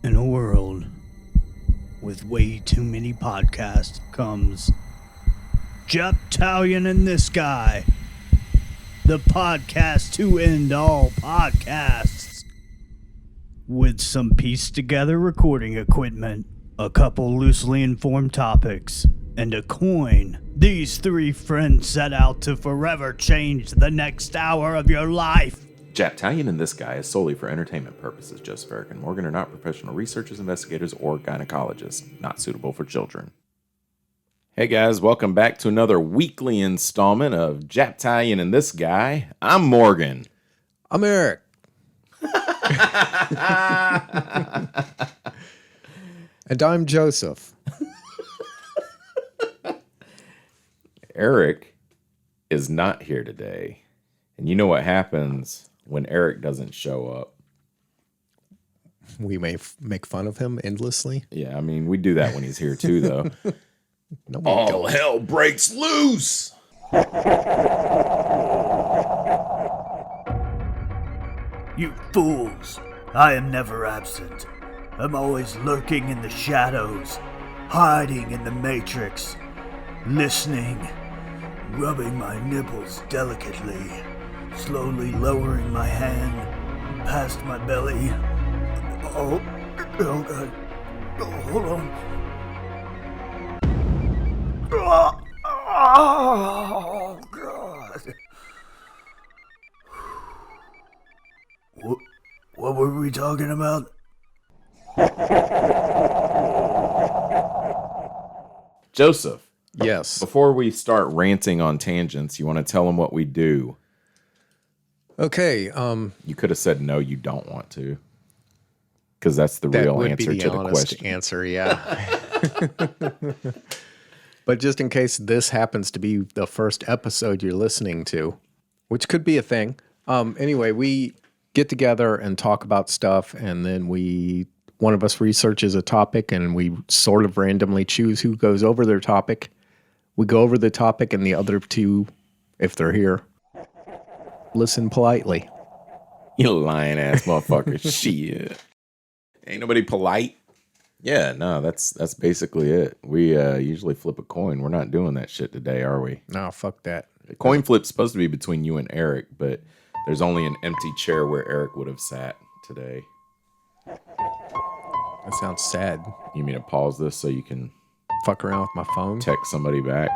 In a world with way too many podcasts comes Japtalion and This Guy, the podcast to end all podcasts. With some pieced together recording equipment, a couple loosely informed topics, and a coin, these three friends set out to forever change the next hour of your life. Japtalion and This Guy is solely for entertainment purposes. Joseph, Eric, and Morgan are not professional researchers, investigators, or gynecologists. Not suitable for children. Hey guys, welcome back to another weekly installment of Japtalion and This Guy. I'm Morgan. I'm Eric. And I'm Joseph. Eric is not here today. And you know what happens when Eric doesn't show up? We may make fun of him endlessly. Yeah, I mean, we do that when he's here too, though. All hell breaks loose! You fools! I am never absent. I'm always lurking in the shadows, hiding in the matrix, listening, rubbing my nipples delicately, slowly lowering my hand past my belly. Oh God. Oh, hold on. Oh, God. What were we talking about? Joseph. Yes. Before we start ranting on tangents, you want to tell them what we do? Okay. You could have said no, you don't want to. Because that's the That real would answer be the to the honest question. answer, yeah. But just in case this happens to be the first episode you're listening to, which could be a thing. Anyway, we get together and talk about stuff, and then one of us researches a topic, and we sort of randomly choose who goes over their topic. We go over the topic, and the other two, if they're here, listen politely. You lying ass motherfucker. Shit. Ain't nobody polite. Yeah, no, that's basically it. We usually flip a coin. We're not doing that shit today, are we? No, fuck that. The coin flip's supposed to be between you and Eric, but there's only an empty chair where Eric would have sat today. That sounds sad. You mean to pause this so you can Fuck around with my phone? text somebody back?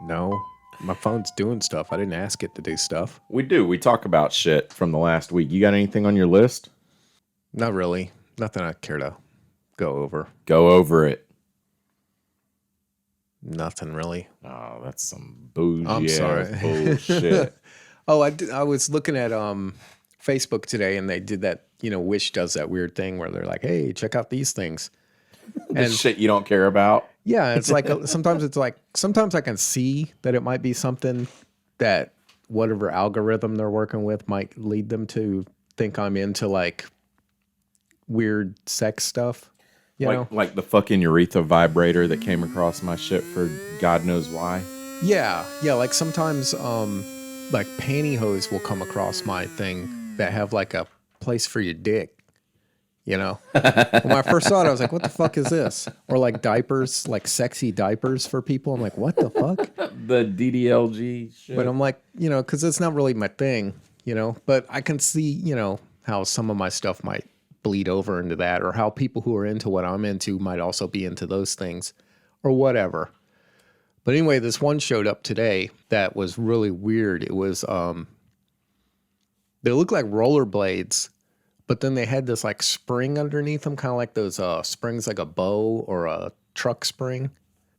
No. My phone's doing stuff. I didn't ask it to do stuff. We do. We talk about shit from the last week. You got anything on your list? Not really. Nothing I care to go over. Go over it. Nothing really. Oh, that's some bougie I'm sorry. ass bullshit. Oh, I was looking at Facebook today, and they did that. Wish does that weird thing where they're like, "Hey, check out these things." And shit you don't care about. Yeah, it's like sometimes I can see that it might be something that whatever algorithm they're working with might lead them to think I'm into like weird sex stuff. You know? Like the fucking urethra vibrator that came across my shit for God knows why. Yeah. Like sometimes like pantyhose will come across my thing that have like a place for your dick. When I first saw it, I was like, what the fuck is this? Or like diapers, like sexy diapers for people. I'm like, what the fuck? The DDLG shit. But I'm like, because it's not really my thing, But I can see, how some of my stuff might bleed over into that, or how people who are into what I'm into might also be into those things, or whatever. But anyway, this one showed up today that was really weird. It was, they look like rollerblades, but then they had this like spring underneath them, kind of like those springs, like a bow or a truck spring.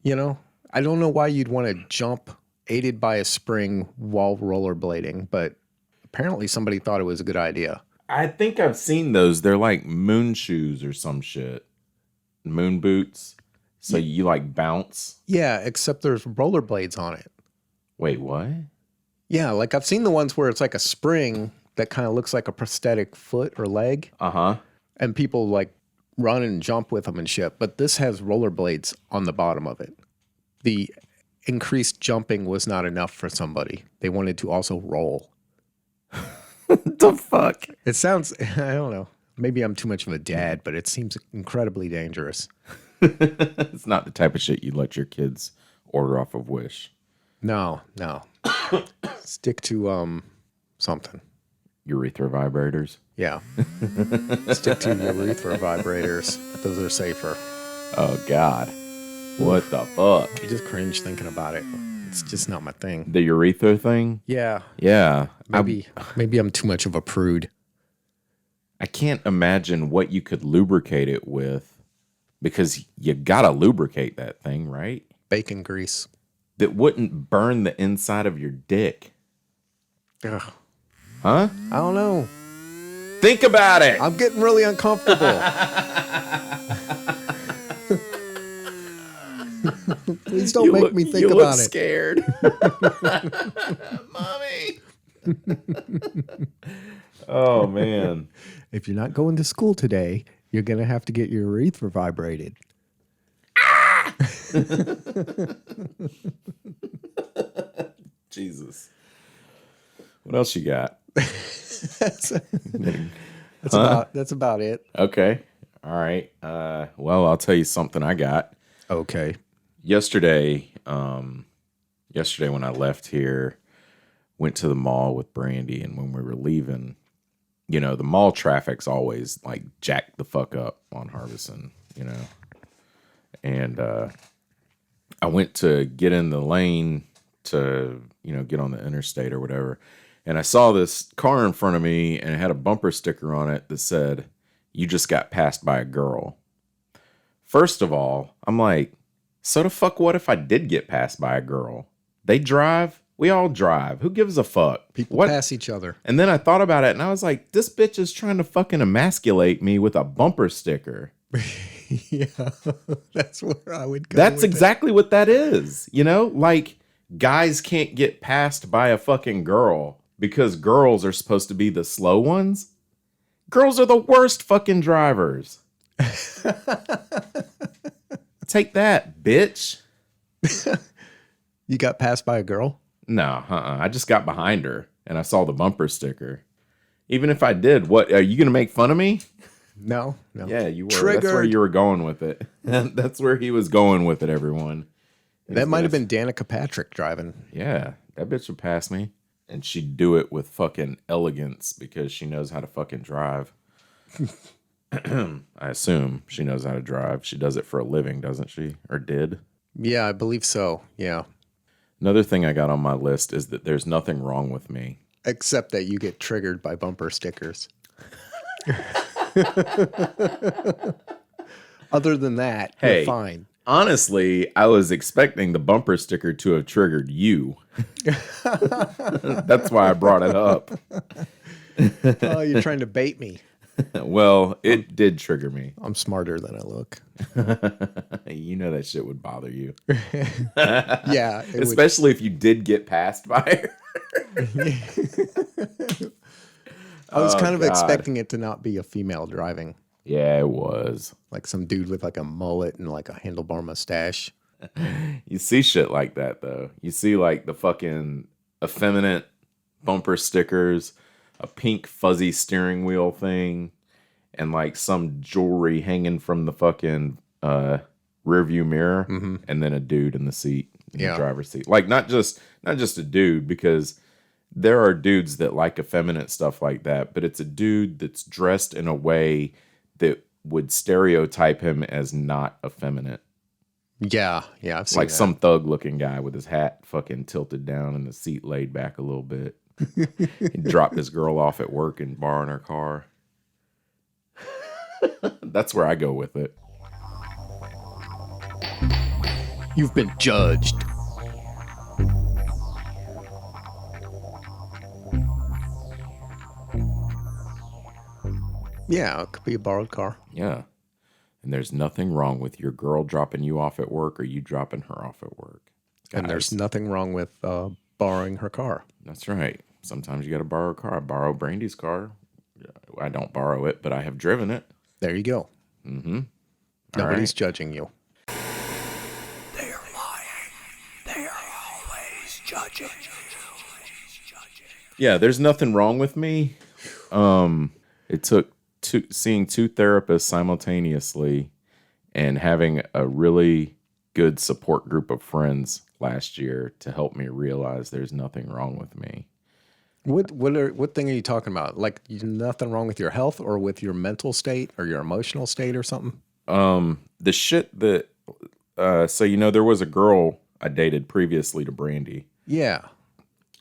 I don't know why you'd want to jump aided by a spring while rollerblading, but apparently somebody thought it was a good idea. I think I've seen those. They're like moon shoes or some shit. Moon boots. So you like bounce. Yeah, except there's rollerblades on it. Wait, what? Yeah, like I've seen the ones where it's like a spring that kind of looks like a prosthetic foot or leg. Uh-huh. And people like run and jump with them and shit. But this has rollerblades on the bottom of it. The increased jumping was not enough for somebody. They wanted to also roll. What the fuck? It sounds, I don't know. Maybe I'm too much of a dad, but it seems incredibly dangerous. It's not the type of shit you let your kids order off of Wish. No. Stick to something. Urethra vibrators. Yeah. Stick to urethra vibrators. Those are safer. Oh, God. What the fuck? I just cringe thinking about it. It's just not my thing. The urethra thing? Yeah. Yeah. Maybe I'm too much of a prude. I can't imagine what you could lubricate it with, because you gotta lubricate that thing, right? Bacon grease. That wouldn't burn the inside of your dick. Ugh. Huh? I don't know. Think about it. I'm getting really uncomfortable. Please don't make me think about it. Scared. Mommy. Oh, man. If you're not going to school today, you're going to have to get your urethra vibrated. Jesus. What else you got? That's about it. Okay. All right. Well, I'll tell you something I got. Okay. Yesterday when I left here, went to the mall with Brandy, and when we were leaving, you know, the mall traffic's always like jacked the fuck up on Harbison, you know. And I went to get in the lane to, you know, get on the interstate or whatever. And I saw this car in front of me, and it had a bumper sticker on it that said, "You just got passed by a girl." First of all, I'm like, so the fuck what if I did get passed by a girl? They drive. We all drive. Who gives a fuck? People pass each other. And then I thought about it, and I was like, this bitch is trying to fucking emasculate me with a bumper sticker. Yeah, that's where I would go. That's exactly what that is. You know, like, guys can't get passed by a fucking girl because girls are supposed to be the slow ones. Girls are the worst fucking drivers. Take that, bitch. You got passed by a girl? No, I just got behind her and I saw the bumper sticker. Even if I did, what, are you going to make fun of me? No. Yeah, you were. Triggered. That's where you were going with it. That's where he was going with it, everyone. That might have been Danica Patrick driving. Yeah, that bitch would pass me. And she'd do it with fucking elegance because she knows how to fucking drive. I assume she knows how to drive. She does it for a living, doesn't she? Or did? Yeah, I believe so. Yeah. Another thing I got on my list is that there's nothing wrong with me. Except that you get triggered by bumper stickers. Other than that, you're fine. Honestly, I was expecting the bumper sticker to have triggered you. That's why I brought it up. Oh, you're trying to bait me. Well, it did trigger me. I'm smarter than I look. You know that shit would bother you. Yeah. Especially if you did get passed by her. I was kind of expecting it to not be a female driving. Yeah, it was. Like some dude with like a mullet and like a handlebar mustache. You see shit like that, though. You see like the fucking effeminate bumper stickers, a pink fuzzy steering wheel thing, and like some jewelry hanging from the fucking rearview mirror, and then a dude in the seat, in the driver's seat. Like not just a dude, because there are dudes that like effeminate stuff like that, but it's a dude that's dressed in a way that would stereotype him as not effeminate. Yeah, I've seen like that. Some thug looking guy with his hat fucking tilted down and the seat laid back a little bit. He dropped his girl off at work and borrowing her car. That's where I go with it. You've been judged. Yeah, it could be a borrowed car. Yeah. And there's nothing wrong with your girl dropping you off at work or you dropping her off at work. Guys, And there's nothing wrong with borrowing her car. That's right. Sometimes you got to borrow a car. I borrow Brandy's car. I don't borrow it, but I have driven it. There you go. Mm-hmm. Nobody's judging you. They are lying. They are always judging. Yeah, there's nothing wrong with me. It took seeing two therapists simultaneously and having a really good support group of friends last year to help me realize there's nothing wrong with me. What thing are you talking about? Like nothing wrong with your health or with your mental state or your emotional state or something? The shit that so there was a girl I dated previously to Brandy. Yeah.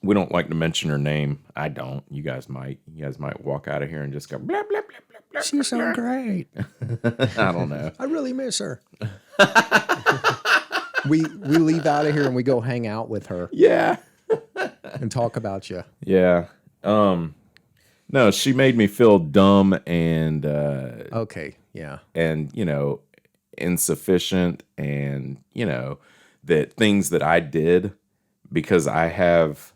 We don't like to mention her name. I don't. You guys might. You guys might walk out of here and just go blah blah blah blah blah. She's so great. I don't know. I really miss her. we leave out of here and we go hang out with her. Yeah. And talk about you. Yeah. No, she made me feel dumb and okay. Yeah. And insufficient, and that things that I did because I have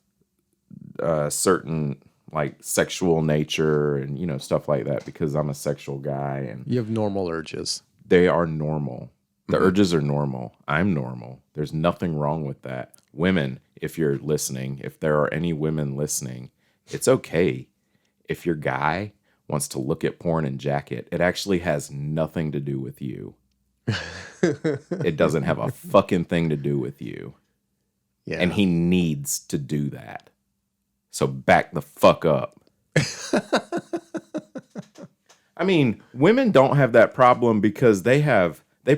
certain like sexual nature and stuff like that, because I'm a sexual guy and you have normal urges. They are normal. The urges are normal. I'm normal. There's nothing wrong with that. Women, if you're listening, if there are any women listening, it's okay if your guy wants to look at porn and jack it. It actually has nothing to do with you. It doesn't have a fucking thing to do with you. Yeah. And he needs to do that. So back the fuck up. I mean, women don't have that problem because they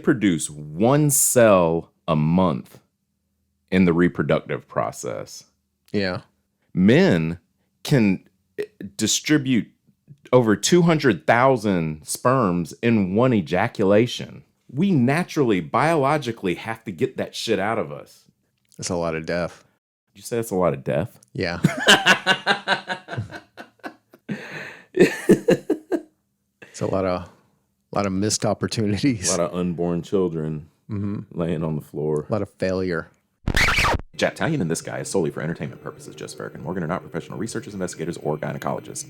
produce one cell a month in the reproductive process. Yeah. Men can distribute over 200,000 sperms in one ejaculation. We naturally, biologically have to get that shit out of us. That's a lot of death. Did you say that's a lot of death? Yeah. It's a lot of missed opportunities. A lot of unborn children laying on the floor. A lot of failure. Jack Talion and this guy is solely for entertainment purposes. Just Ferrick and Morgan are not professional researchers, investigators, or gynecologists.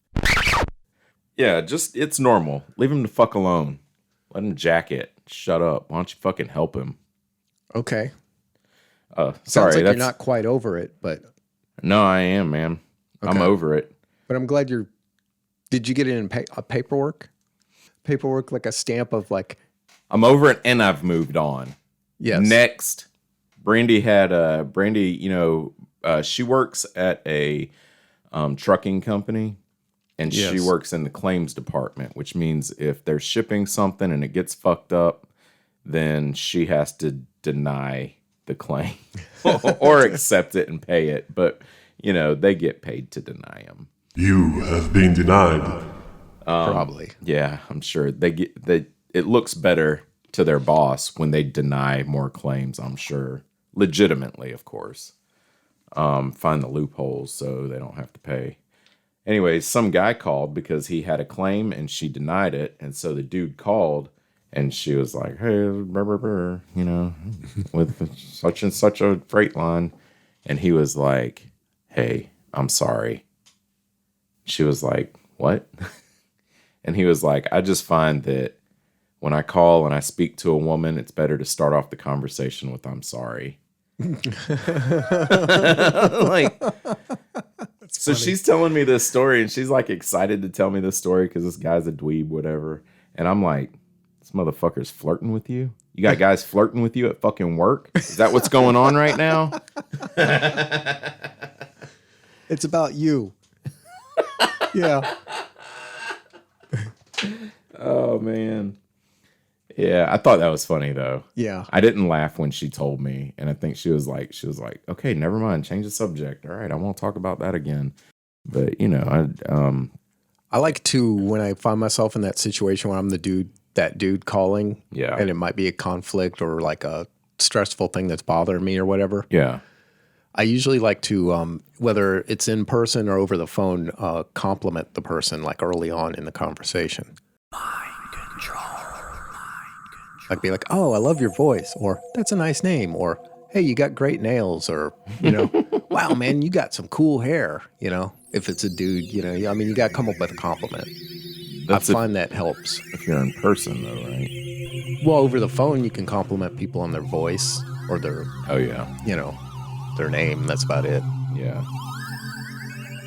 Yeah, it's normal. Leave him the fuck alone. Let him jack it. Shut up. Why don't you fucking help him? Okay. Sorry. Sounds like you're not quite over it, but... No, I am, man. Okay. I'm over it. But I'm glad you're... Did you get it in paperwork? Paperwork, like a stamp of like... I'm over it and I've moved on. Yes. Next, Brandy had... she works at a trucking company. And yes. She works in the claims department, which means if they're shipping something and it gets fucked up, then she has to deny the claim or accept it and pay it. But, they get paid to deny them. You have been denied. Probably. Yeah, I'm sure. It looks better to their boss when they deny more claims, I'm sure. Legitimately, of course. Find the loopholes so they don't have to pay. Anyways, some guy called because he had a claim and she denied it. And so the dude called and she was like, hey, with such and such a freight line. And he was like, hey, I'm sorry. She was like, what? And he was like, I just find that when I call and I speak to a woman, it's better to start off the conversation with I'm sorry. So she's telling me this story and she's like excited to tell me this story because this guy's a dweeb, whatever. And I'm like, this motherfucker's flirting with you? You got guys flirting with you at fucking work? Is that what's going on right now? It's about you. Yeah. Oh, man. Yeah, I thought that was funny though. Yeah. I didn't laugh when she told me, and I think she was like, okay, never mind, change the subject. All right, I won't talk about that again. But I like to, when I find myself in that situation where I'm that dude calling, yeah, and it might be a conflict or like a stressful thing that's bothering me or whatever. Yeah. I usually like to, whether it's in person or over the phone, compliment the person like early on in the conversation. Mind control. Like be like, oh, I love your voice, or that's a nice name, or hey, you got great nails, or wow, man, you got some cool hair. If it's a dude, you got to come up with a compliment. I find that helps. If you're in person, though, right? Well, over the phone, you can compliment people on their voice or their, their name. That's about it. Yeah.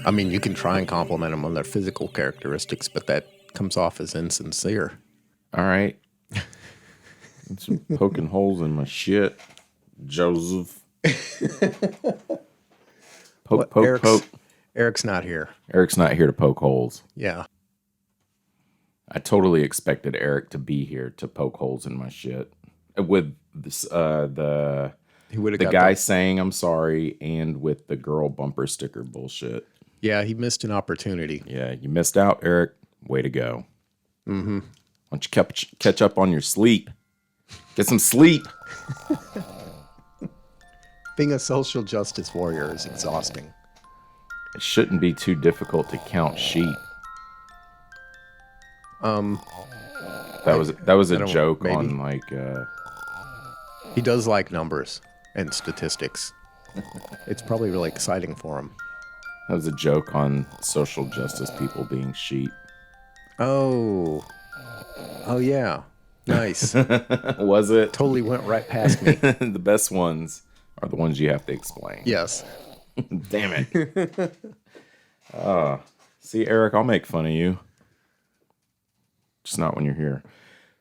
I mean, you can try and compliment them on their physical characteristics, but that comes off as insincere. All right. It's poking holes in my shit, Joseph. Poke. Eric's not here. Eric's not here to poke holes. Yeah. I totally expected Eric to be here to poke holes in my shit. With this, the guy saying I'm sorry, and with the girl bumper sticker bullshit. Yeah, he missed an opportunity. Yeah, you missed out, Eric. Way to go. Mm-hmm. Why don't you catch up on your sleep? Get some sleep. Being a social justice warrior is exhausting. It shouldn't be too difficult to count sheep. That was a joke on like. He does like numbers and statistics. It's probably really exciting for him. That was a joke on social justice people being sheep. Oh yeah, nice. Was it? Totally went right past me. The best ones are the ones you have to explain. Yes. Damn it. See, Eric, I'll make fun of you. Just not when you're here.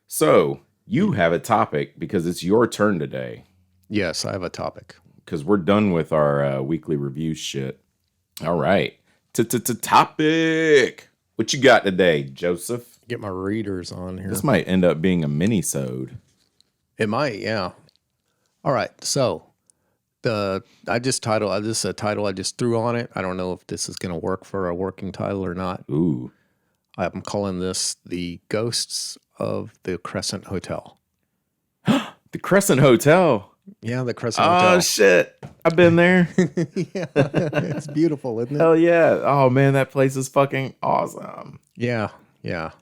So, you have a topic because it's your turn today. Yes, I have a topic. Because we're done with our weekly review shit. All right. Topic. What you got today, Joseph? Get my readers on here. This might end up being a mini-sode. It might, yeah. All right, so this is a title I just threw on it. I don't know if this is going to work for a working title or not. Ooh. I'm calling this The Ghosts of the Crescent Hotel. The Crescent Hotel? Yeah, the Crescent Hotel. Oh, shit. I've been there. Yeah, it's beautiful, isn't it? Hell yeah. Oh, man, that place is fucking awesome. Yeah.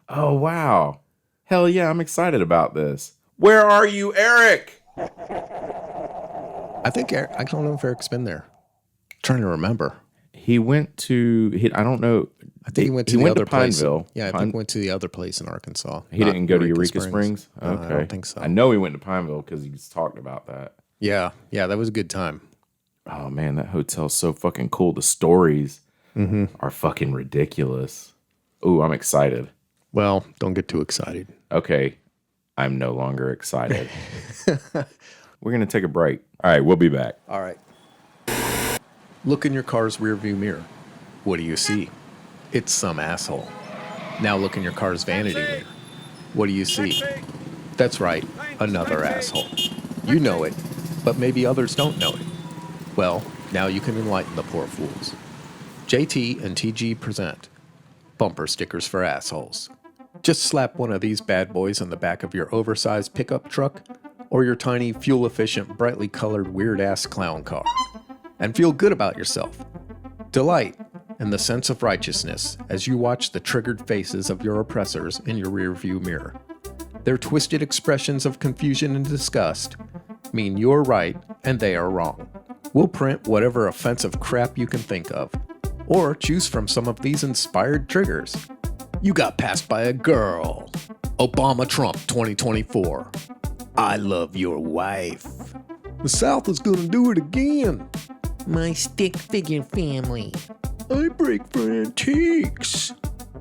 Oh, wow. Hell yeah, I'm excited about this. Where are you, Eric? I don't know if Eric's been there. I'm trying to remember. He went to, I don't know. I think he went to the other place. Pineville. Yeah, I think he went to the other place in Arkansas. He didn't go to Eureka Springs? Okay. I don't think so. I know he went to Pineville because he's talked about that. Yeah, that was a good time. Oh, man, that hotel's so fucking cool. The stories are fucking ridiculous. Ooh, I'm excited. Well, don't get too excited. Okay, I'm no longer excited. We're going to take a break. All right, we'll be back. All right. Look in your car's rearview mirror. What do you see? It's some asshole. Now look in your car's vanity mirror. What do you see? That's right, another asshole. You know it, but maybe others don't know it. Well, now you can enlighten the poor fools. JT and TG present bumper stickers for assholes. Just slap one of these bad boys on the back of your oversized pickup truck or your tiny, fuel-efficient, brightly colored, weird-ass clown car, and feel good about yourself. Delight in the sense of righteousness as you watch the triggered faces of your oppressors in your rearview mirror. Their twisted expressions of confusion and disgust mean you're right and they are wrong. We'll print whatever offensive crap you can think of, or choose from some of these inspired triggers. You got passed by a girl. Obama Trump 2024. I love your wife. The South is gonna do it again. My stick figure family. I break for antiques.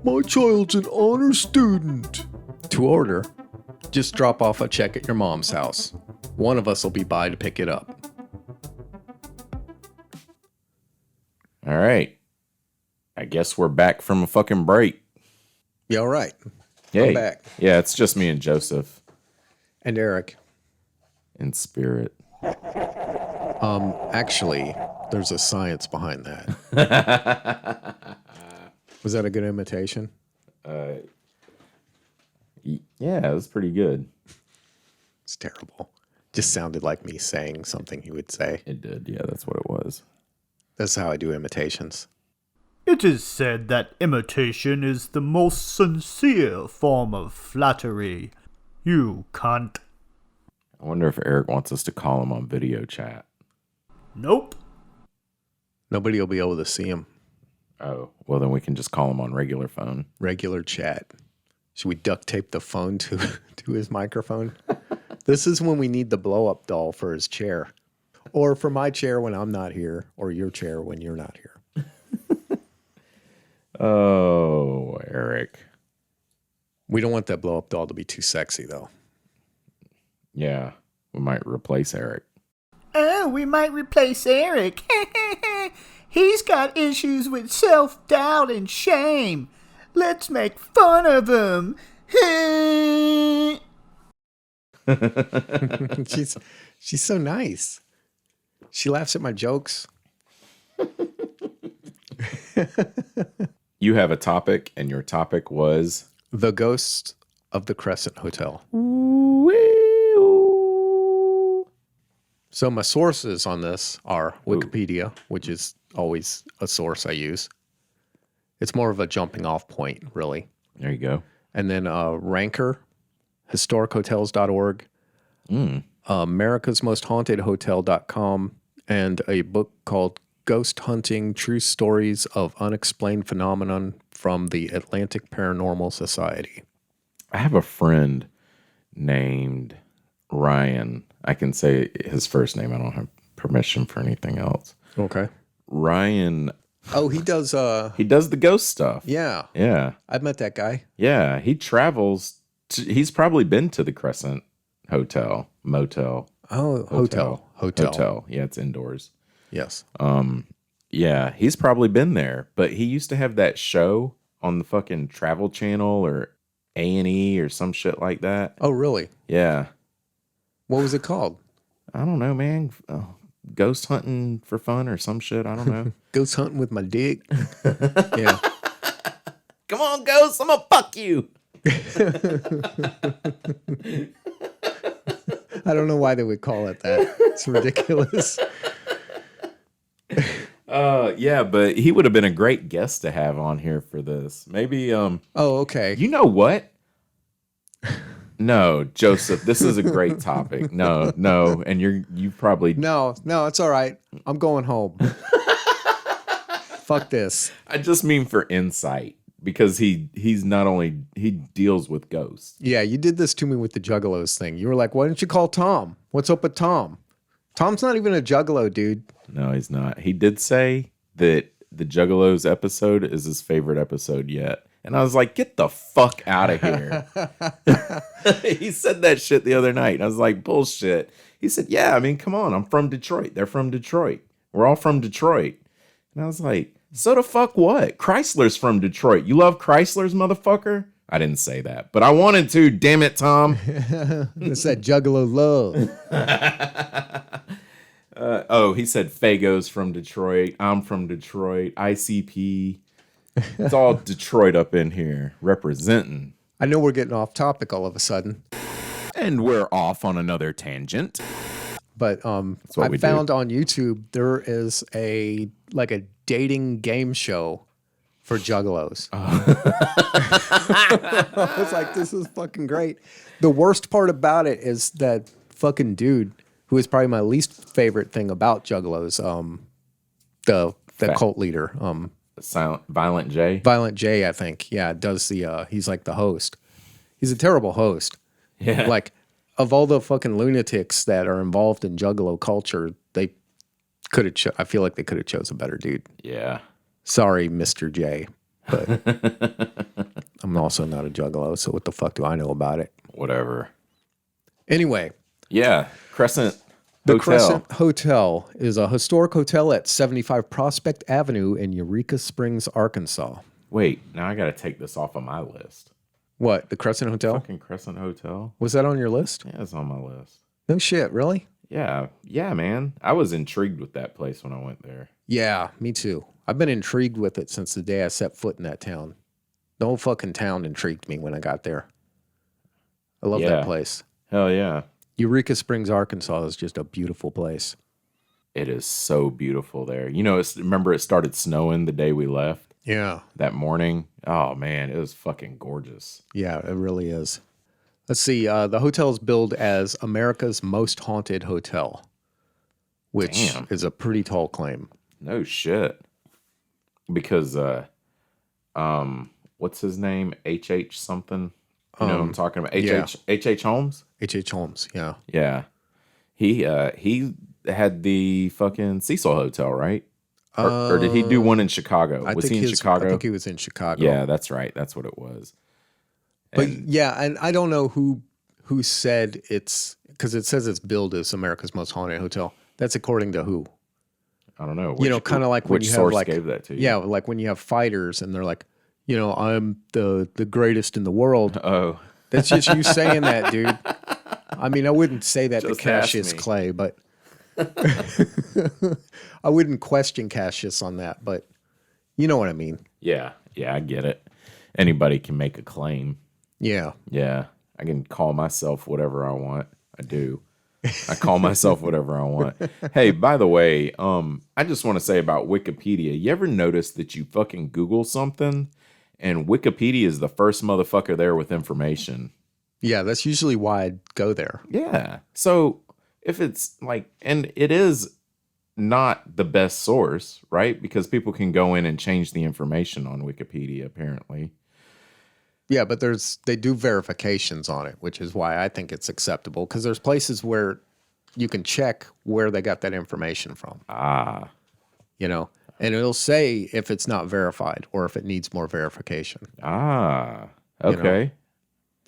My child's an honor student. To order, just drop off a check at your mom's house. One of us will be by to pick it up. All right. I guess we're back from a fucking break. Yeah, all right. Yay. I'm back. Yeah, it's just me and Joseph. And Eric. In spirit. Actually, there's a science behind that. Was that a good imitation? Yeah, it was pretty good. It's terrible. Just sounded like me saying something he would say. It did. Yeah, that's what it was. That's how I do imitations. It is said that imitation is the most sincere form of flattery. You cunt. I wonder if Eric wants us to call him on video chat. Nope. Nobody will be able to see him. Oh, well, then we can just call him on regular phone. Regular chat. Should we duct tape the phone to his microphone? This is when we need the blow-up doll for his chair. Or for my chair when I'm not here. Or your chair when you're not here. Oh, Eric. We don't want that blow up doll to be too sexy, though. Yeah, we might replace Eric. Oh, we might replace Eric. He's got issues with self-doubt and shame. Let's make fun of him. She's so nice. She laughs at my jokes. You have a topic, and your topic was The Ghost of the Crescent Hotel. So my sources on this are Wikipedia, which is always a source I use. It's more of a jumping off point, really. There you go. And then Ranker, historichotels.org, americasmosthauntedhotel.com, and a book called Ghost Hunting, True Stories of Unexplained Phenomenon from the Atlantic Paranormal Society. I have a friend named Ryan. I can say his first name. I don't have permission for anything else. Okay. Ryan. Oh, he does. He does the ghost stuff. Yeah. Yeah. I've met that guy. Yeah. He travels. He's probably been to the Crescent Hotel, Motel. Oh, hotel. Yeah, it's indoors. Yes. Yeah, he's probably been there. But he used to have that show on the fucking Travel Channel or A&E or some shit like that. Oh, really? Yeah. What was it called? I don't know, man. Ghost hunting for fun or some shit. I don't know. Ghost hunting with my dick. Yeah. Come on, ghost. I'm gonna fuck you. I don't know why they would call it that. It's ridiculous. Yeah, but he would have been a great guest to have on here for this. Maybe Oh, okay. you know what? No, Joseph, this is a great topic. No, and you probably No, it's all right. I'm going home. Fuck this. I just mean for insight because he's not only he deals with ghosts. Yeah, you did this to me with the Juggalos thing. You were like, why didn't you call Tom? What's up with Tom? Tom's not even a Juggalo, dude. No, he's not. He did say that the Juggalos episode is his favorite episode yet. And I was like, get the fuck out of here. He said that shit the other night. And I was like, bullshit. He said, yeah, I mean, come on. I'm from Detroit. They're from Detroit. We're all from Detroit. And I was like, so the fuck what? Chrysler's from Detroit. You love Chryslers, motherfucker? I didn't say that, but I wanted to. Damn it, Tom. It's that Juggalo love. He said Fago's from Detroit. I'm from Detroit. ICP. It's all Detroit up in here representing. I know we're getting off topic all of a sudden. And we're off on another tangent. But I found on YouTube there is a dating game show for Juggalos. I was like, this is fucking great. The worst part about it is that fucking dude, who is probably my least favorite thing about Juggalos, the cult leader, Violent J. Violent J, I think. Yeah, does the he's like the host. He's a terrible host. Yeah. Like, of all the fucking lunatics that are involved in Juggalo culture, they could have I feel like they could have chose a better dude. Yeah. Sorry, Mr. J, but I'm also not a Juggalo, so what the fuck do I know about it? Whatever. Anyway. Yeah. Crescent The Hotel. Crescent Hotel is a historic hotel at 75 Prospect Avenue in Eureka Springs, Arkansas. Wait, now I got to take this off of my list. What, the Crescent Hotel? Fucking Crescent Hotel. Was that on your list? Yeah, it's on my list. No shit, really? Yeah, man. I was intrigued with that place when I went there. Yeah, me too. I've been intrigued with it since the day I set foot in that town. The whole fucking town intrigued me when I got there. I love that place. Hell yeah. Eureka Springs, Arkansas is just a beautiful place. It is so beautiful there. You know, remember it started snowing the day we left? Yeah. That morning? Oh, man, it was fucking gorgeous. Yeah, it really is. Let's see. The hotel is billed as America's most haunted hotel, which is a pretty tall claim. No shit. Because, what's his name? H.H. something? You know what I'm talking about? H.H. Holmes? H.H. Holmes, yeah. Yeah. He had the fucking Cecil Hotel, right? Or did he do one in Chicago? Was he in Chicago? I think he was in Chicago. Yeah, that's right. That's what it was. But And- yeah, and I don't know who said it's, because it says it's billed as America's most haunted hotel. That's according to who? I don't know. Kind of like when which you have source like, gave that to you? yeah, like when you have fighters and they're like, I'm the greatest in the world. Oh, That's just you saying that, dude. I mean, I wouldn't say that Just to Cassius ask me. Clay, but I wouldn't question Cassius on that, but you know what I mean. yeah, I get it. Anybody can make a claim. Yeah. Yeah, I can call myself whatever I want. I do. I call myself whatever I want. Hey, by the way, I just want to say about Wikipedia. You ever notice that you fucking Google something and Wikipedia is the first motherfucker there with information? Yeah, that's usually why I'd go there. Yeah. So if it's like, and it is not the best source, right? Because people can go in and change the information on Wikipedia, apparently. Yeah, but they do verifications on it, which is why I think it's acceptable, because there's places where you can check where they got that information from. Ah, And it'll say if it's not verified or if it needs more verification. okay.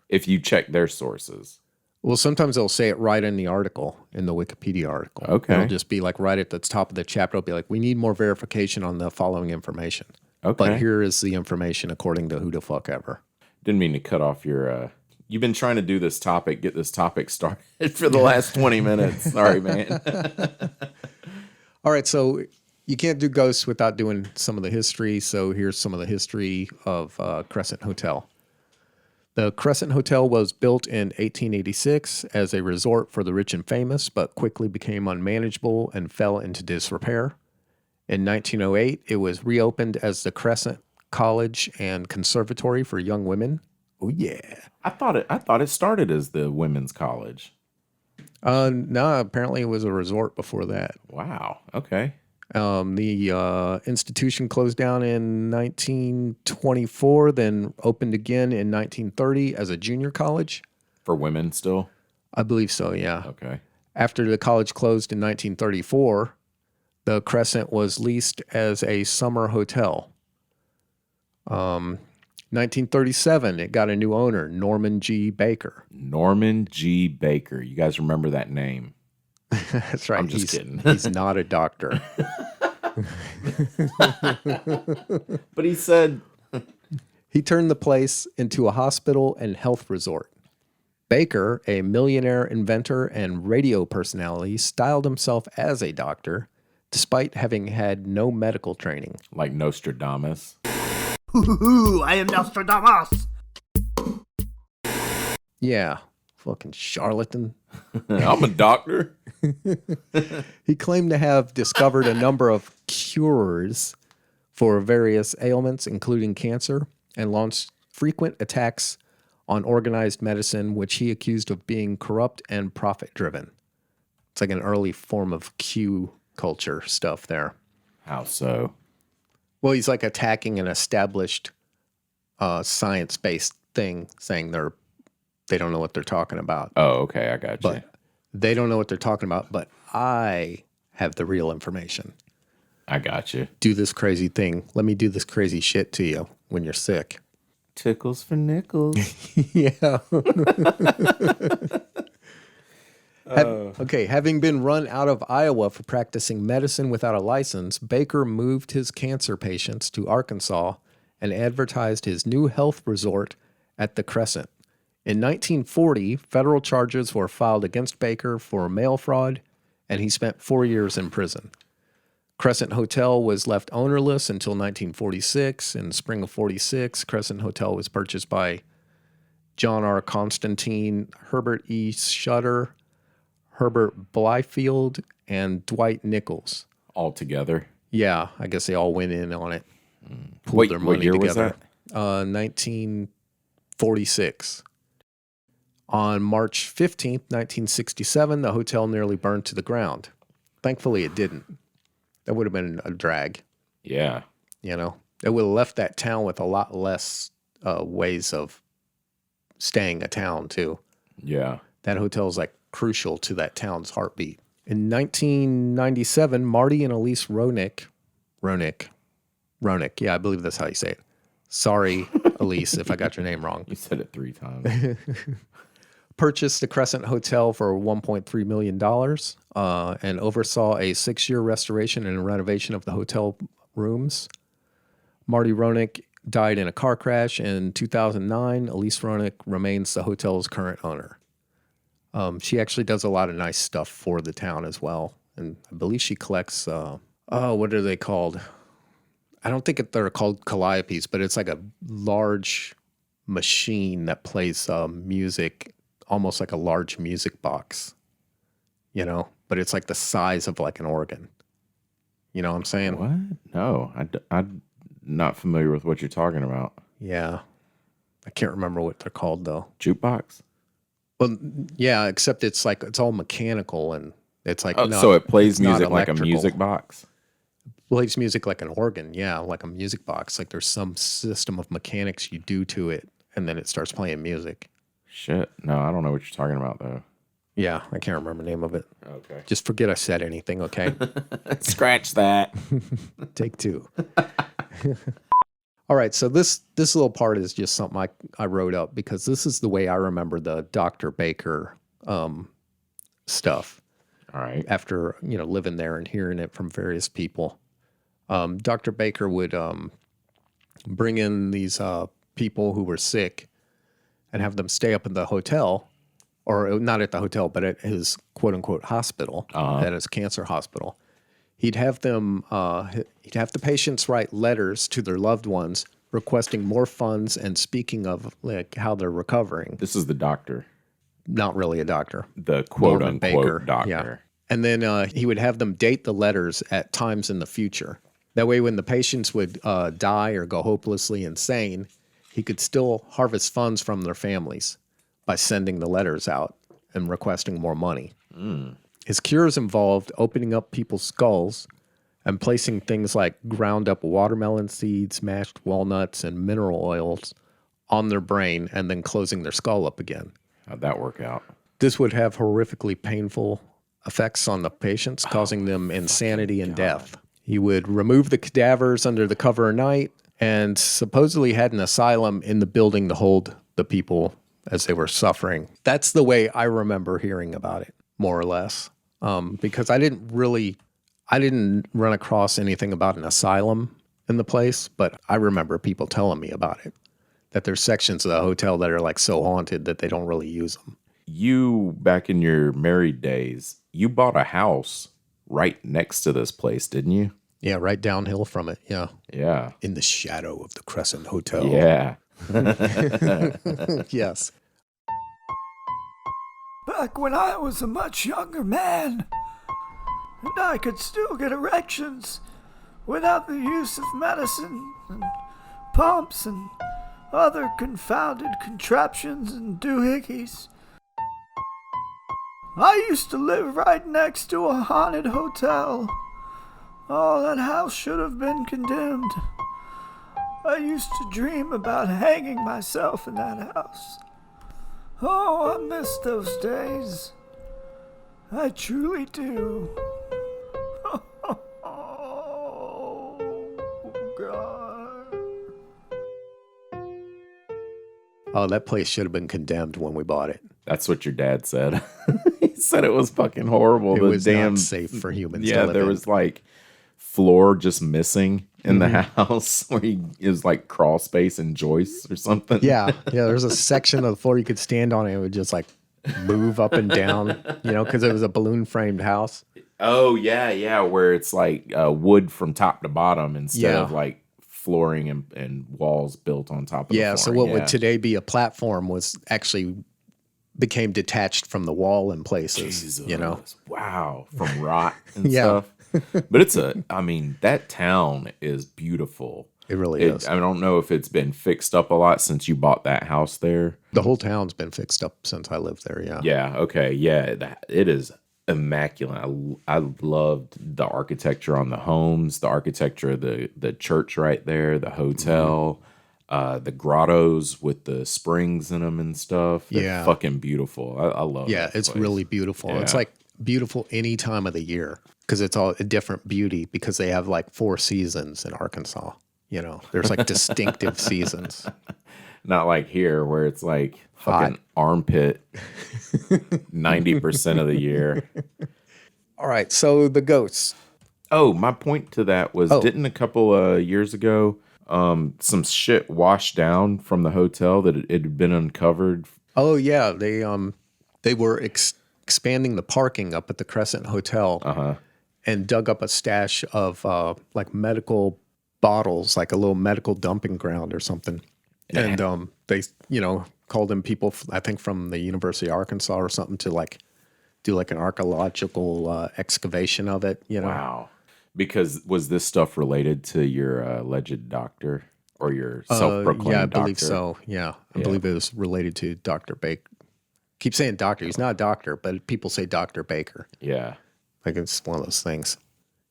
If you check their sources. Well, sometimes they'll say it right in the article, in the Wikipedia article. Okay. It'll just be like right at the top of the chapter. It'll be like, we need more verification on the following information. Okay. But here is the information according to who the fuck ever. Didn't mean to cut off your, you've been trying to do this topic, get this topic started for the last 20 minutes. Sorry, man. All right, so you can't do ghosts without doing some of the history. So here's some of the history of Crescent Hotel. The Crescent Hotel was built in 1886 as a resort for the rich and famous, but quickly became unmanageable and fell into disrepair. In 1908, it was reopened as the Crescent College and Conservatory for Young Women. Oh yeah. I thought it started as the women's college. No, apparently it was a resort before that. Wow. Okay. The institution closed down in 1924, then opened again in 1930 as a junior college. For women still? I believe so, yeah. Okay. After the college closed in 1934, the Crescent was leased as a summer hotel. 1937, it got a new owner, Norman G. Baker. Norman G. Baker. You guys remember that name? That's right. I'm just kidding. He's not a doctor. But he said, He turned the place into a hospital and health resort. Baker, a millionaire inventor and radio personality, styled himself as a doctor, despite having had no medical training. like Nostradamus. Hoo-hoo-hoo, I am Nostradamus. Yeah, fucking charlatan. I'm a doctor. He claimed to have discovered a number of cures for various ailments, including cancer, and launched frequent attacks on organized medicine, which he accused of being corrupt and profit-driven. It's like an early form of Q culture stuff there. How so? Well, he's like attacking an established science-based thing, saying they don't know what they're talking about. Oh, okay. I got you. But they don't know what they're talking about, but I have the real information. I got you. Do this crazy thing. Let me do this crazy shit to you when you're sick. Tickles for nickels. Yeah. Okay, having been run out of Iowa for practicing medicine without a license, Baker moved his cancer patients to Arkansas and advertised his new health resort at the Crescent. In 1940, federal charges were filed against Baker for mail fraud, and he spent 4 years in prison. Crescent Hotel was left ownerless until 1946. In the spring of 46, Crescent Hotel was purchased by John R. Constantine, Herbert E. Shutter, Herbert Blyfield, and Dwight Nichols. All together. Yeah, I guess they all went in on it. Pooled What- their what money year was together. 1946. On March 15th, 1967, the hotel nearly burned to the ground. Thankfully, it didn't. That would have been a drag, Yeah. you know? It would have left that town with a lot less ways of staying a town, too. Yeah. That hotel is like crucial to that town's heartbeat. In 1997, Marty and Elise Ronick, yeah, I believe that's how you say it. Sorry, Elise, if I got your name wrong. You said it 3 times. Purchased the Crescent Hotel for $1.3 million and oversaw a 6-year restoration and renovation of the hotel rooms. Marty Ronick died in a car crash in 2009. Elise Ronick remains the hotel's current owner. She actually does a lot of nice stuff for the town as well. And I believe she collects, what are they called? I don't think they're called calliopes, but it's like a large machine that plays music, almost like a large music box, but it's like the size of like an organ. You know what I'm saying? What? No, I'm not familiar with what you're talking about. Yeah. I can't remember what they're called though. Jukebox? Well, yeah, except it's like, it's all mechanical and it's like, so it plays not music like a electrical. music box? Plays music like an organ. Yeah. Like a music box. Like there's some system of mechanics you do to it and then it starts playing music. Shit. No, I don't know what you're talking about though. Yeah. I can't remember the name of it. Okay. Just forget I said anything. Okay. Scratch that. Take 2. All right, so this little part is just something I wrote up because this is the way I remember the Dr. Baker stuff. All right. After living there and hearing it from various people, Dr. Baker would bring in these people who were sick and have them stay up in the hotel, or not at the hotel, but at his quote unquote hospital, at his cancer hospital. He'd have them, he'd have the patients write letters to their loved ones requesting more funds and speaking of like how they're recovering. This is the doctor. Not really a doctor. The quote Norman unquote Baker. doctor. Yeah. And then he would have them date the letters at times in the future. That way, when the patients would die or go hopelessly insane, he could still harvest funds from their families by sending the letters out and requesting more money. His cures involved opening up people's skulls and placing things like ground up watermelon seeds, mashed walnuts, and mineral oils on their brain and then closing their skull up again. How'd that work out? This would have horrifically painful effects on the patients, causing them insanity and death. He would remove the cadavers under the cover of night and supposedly had an asylum in the building to hold the people as they were suffering. That's the way I remember hearing about it, more or less, because I didn't run across anything about an asylum in the place, but I remember people telling me about it, that there's sections of the hotel that are like so haunted that they don't really use them. You, back in your married days, you bought a house right next to this place, didn't you? Yeah, right downhill from it. Yeah. Yeah. In the shadow of the Crescent Hotel. Yeah. Yes. Back when I was a much younger man, and I could still get erections without the use of medicine and pumps and other confounded contraptions and doohickeys. I used to live right next to a haunted hotel. Oh, that house should have been condemned. I used to dream about hanging myself in that house. Oh, I miss those days. I truly do. Oh, God. Oh, that place should have been condemned when we bought it. That's what your dad said. He said it was fucking horrible. It was not safe for humans to live there in. was like floor just missing in the house where it was like crawl space and joists or something. Yeah, there's a section of the floor you could stand on and it would just like move up and down, because it was a balloon framed house. Oh, yeah, where it's like wood from top to bottom instead of like flooring and walls built on top of the flooring. So what would today be a platform was actually became detached from the wall in places, Jesus. Wow, from rot and Yeah. stuff. But that town is beautiful. It really is. I don't know if it's been fixed up a lot since you bought that house there. The whole town's been fixed up since I lived there, yeah. Yeah, okay, yeah, it is immaculate. I loved the architecture on the homes, the architecture of the church right there, the hotel, the grottos with the springs in them and stuff. They're fucking beautiful. I love it. Yeah, it's place. really beautiful. Yeah. It's like beautiful any time of the year because it's all a different beauty because they have like 4 seasons in Arkansas. You know, there's like distinctive seasons. Not like here where it's like fucking armpit 90% of the year. All right, so the ghosts. Oh, my point to that was, didn't a couple of years ago, some shit washed down from the hotel that it had been uncovered? Oh yeah, they were expanding the parking up at the Crescent Hotel, and dug up a stash of like medical bottles, like a little medical dumping ground or something. And they, called in people, I think from the University of Arkansas or something, to like do like an archaeological excavation of it. Wow. Because was this stuff related to your alleged doctor or your self-proclaimed doctor? Yeah, I believe so. Yeah, I believe it was related to Dr. Baker. Keep saying doctor. He's not a doctor, but people say Dr. Baker. Yeah. Like it's one of those things.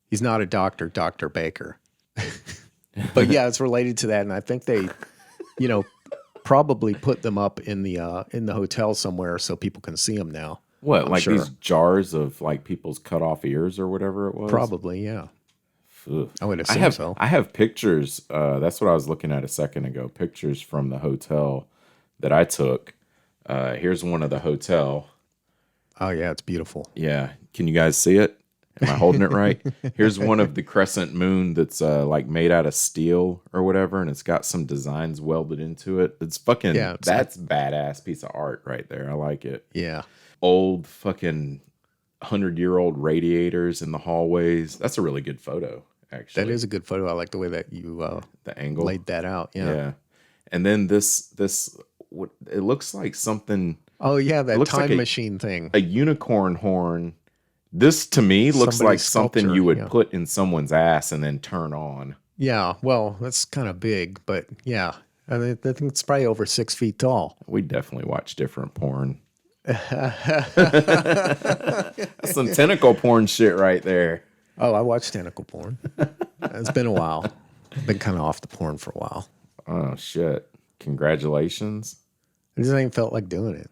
He's not a doctor, Dr. Baker. But yeah, it's related to that. And I think they, probably put them up in the hotel somewhere so people can see them now. What, I'm like sure. these jars of like people's cut off ears or whatever it was? Probably, yeah. Ugh. I would assume so. I have pictures. That's what I was looking at a second ago. Pictures from the hotel that I took. Here's one of the hotel. Oh, yeah, it's beautiful. Yeah. Can you guys see it? Am I holding it right? Here's one of the crescent moon that's like made out of steel or whatever, and it's got some designs welded into it. It's fucking, that's badass piece of art right there. I like it. Yeah. Old fucking 100-year-old radiators in the hallways. That's a really good photo, actually. That is a good photo. I like the way that you the angle laid that out. Yeah. And then this what it looks like something. Oh yeah, that time like machine thing. A unicorn horn. This to me looks Somebody's like something sculpture, you would put in someone's ass and then turn on. Yeah, well, that's kind of big, but yeah, I think it's probably over 6 feet tall. We definitely watch different porn. That's some tentacle porn shit right there. Oh, I watch tentacle porn. It's been a while. I've been kind of off the porn for a while. Oh shit! Congratulations. I just ain't felt like doing it.